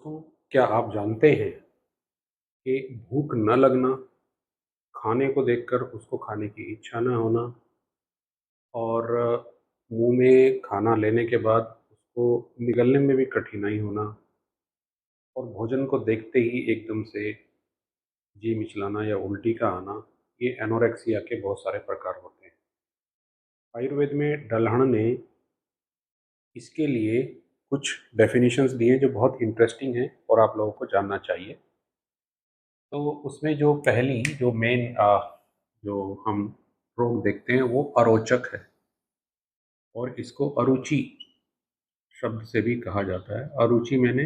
दोस्तों, क्या आप जानते हैं कि भूख न लगना, खाने को देखकर उसको खाने की इच्छा न होना और मुंह में खाना लेने के बाद उसको निगलने में भी कठिनाई होना और भोजन को देखते ही एकदम से जी मिचलाना या उल्टी का आना, ये एनोरेक्सिया के बहुत सारे प्रकार होते हैं। आयुर्वेद में डल्हण ने इसके लिए कुछ डेफिनेशंस दिए जो बहुत इंटरेस्टिंग हैं और आप लोगों को जानना चाहिए। तो उसमें जो पहली जो मेन जो हम रोग देखते हैं वो अरोचक है और इसको अरुचि शब्द से भी कहा जाता है। अरुचि मैंने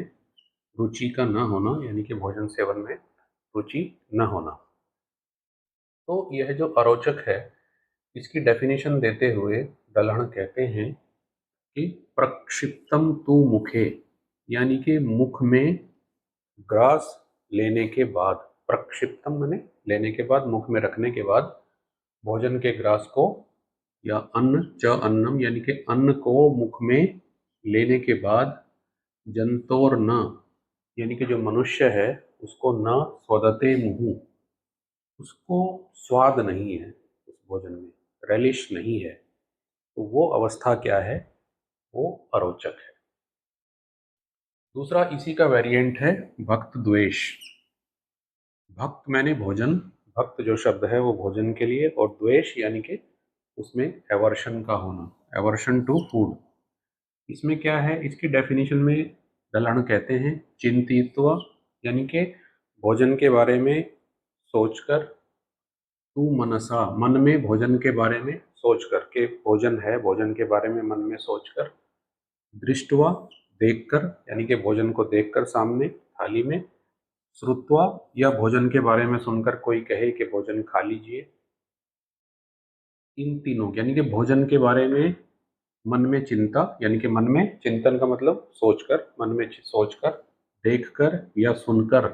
रुचि का न होना, यानी कि भोजन सेवन में रुचि न होना। तो यह जो अरोचक है, इसकी डेफिनेशन देते हुए दलहन कहते हैं कि प्रक्षिप्तम तु मुखे, यानी कि मुख में ग्रास लेने के बाद, प्रक्षिप्तम माने लेने के बाद, मुख में रखने के बाद भोजन के ग्रास को या अन्न च अन्नम, यानी कि अन्न को मुख में लेने के बाद जंतोर न, यानी कि जो मनुष्य है उसको न स्वदते मुहु, उसको स्वाद नहीं है उस भोजन में, रेलिश नहीं है। तो वो अवस्था क्या है? वो अरोचक है। दूसरा इसी का वेरिएंट है भक्त द्वेष। भक्त मैंने भोजन, भक्त जो शब्द है वो भोजन के लिए, और द्वेष यानी कि उसमें एवर्शन का होना, एवर्शन टू फूड। इसमें क्या है? इसकी डेफिनेशन में दलहन कहते हैं चिंतित्व, यानी कि भोजन के बारे में सोचकर, तू मनसा, मन में भोजन के बारे में सोचकर के भोजन है, भोजन के बारे में मन में सोचकर, दृष्टवा देखकर, यानी कि भोजन को देखकर सामने थाली में, श्रुत्वा या भोजन के बारे में सुनकर कोई कहे कि भोजन खा लीजिए। इन तीनों यानी कि भोजन के बारे में मन में चिंता, यानी कि मन में चिंतन का मतलब सोचकर, मन में सोचकर, देखकर या सुनकर,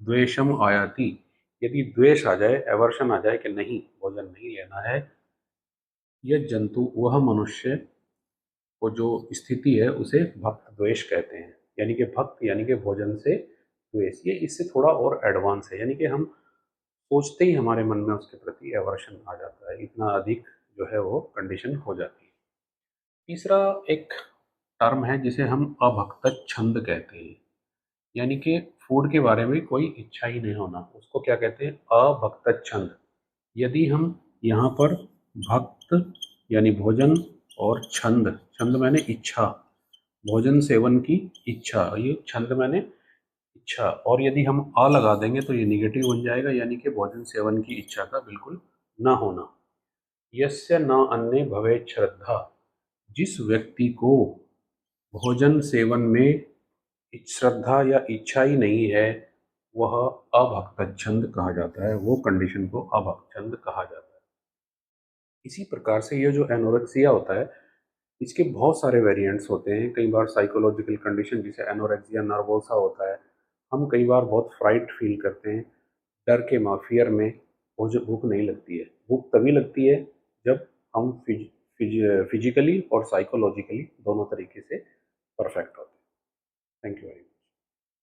द्वेषम आयाति, यदि द्वेष आ जाए, एवर्शन आ जाए कि नहीं भोजन नहीं लेना है, यह जंतु, वह मनुष्य को जो स्थिति है उसे भक्त द्वेष कहते हैं। यानी कि भक्त यानी कि भोजन से द्वेष, ये इससे थोड़ा और एडवांस है, यानी कि हम सोचते ही हमारे मन में उसके प्रति एवर्शन आ जाता है, इतना अधिक जो है वो कंडीशन हो जाती है। तीसरा एक टर्म है जिसे हम अभक्त छंद कहते हैं, यानी कि फूड के बारे में कोई इच्छा ही नहीं होना, उसको क्या कहते हैं? अभक्त छंद। यदि हम यहाँ पर भक्त यानी भोजन और छंद, छंद मैंने इच्छा, भोजन सेवन की इच्छा, ये छंद मैंने इच्छा, और यदि हम अ लगा देंगे तो ये निगेटिव बन जाएगा, यानी कि भोजन सेवन की इच्छा का बिल्कुल न होना। यस्य न अन्ने भवेत् श्रद्धा, जिस व्यक्ति को भोजन सेवन में श्रद्धा या इच्छा ही नहीं है, वह अभक्त छंद कहा जाता है, वो कंडीशन को अभक्त छंद कहा जाता है। इसी प्रकार से ये जो एनोरेक्सिया होता है, इसके बहुत सारे वेरिएंट्स होते हैं। कई बार साइकोलॉजिकल कंडीशन जिसे एनोरेक्सिया नर्वोसा होता है, हम कई बार बहुत फ्राइट फील करते हैं, डर के फियर में, मुझे भूख नहीं लगती है। भूख तभी लगती है जब हम फिजिकली और साइकोलॉजिकली दोनों तरीके से परफेक्ट होते हैं। Thank you very much.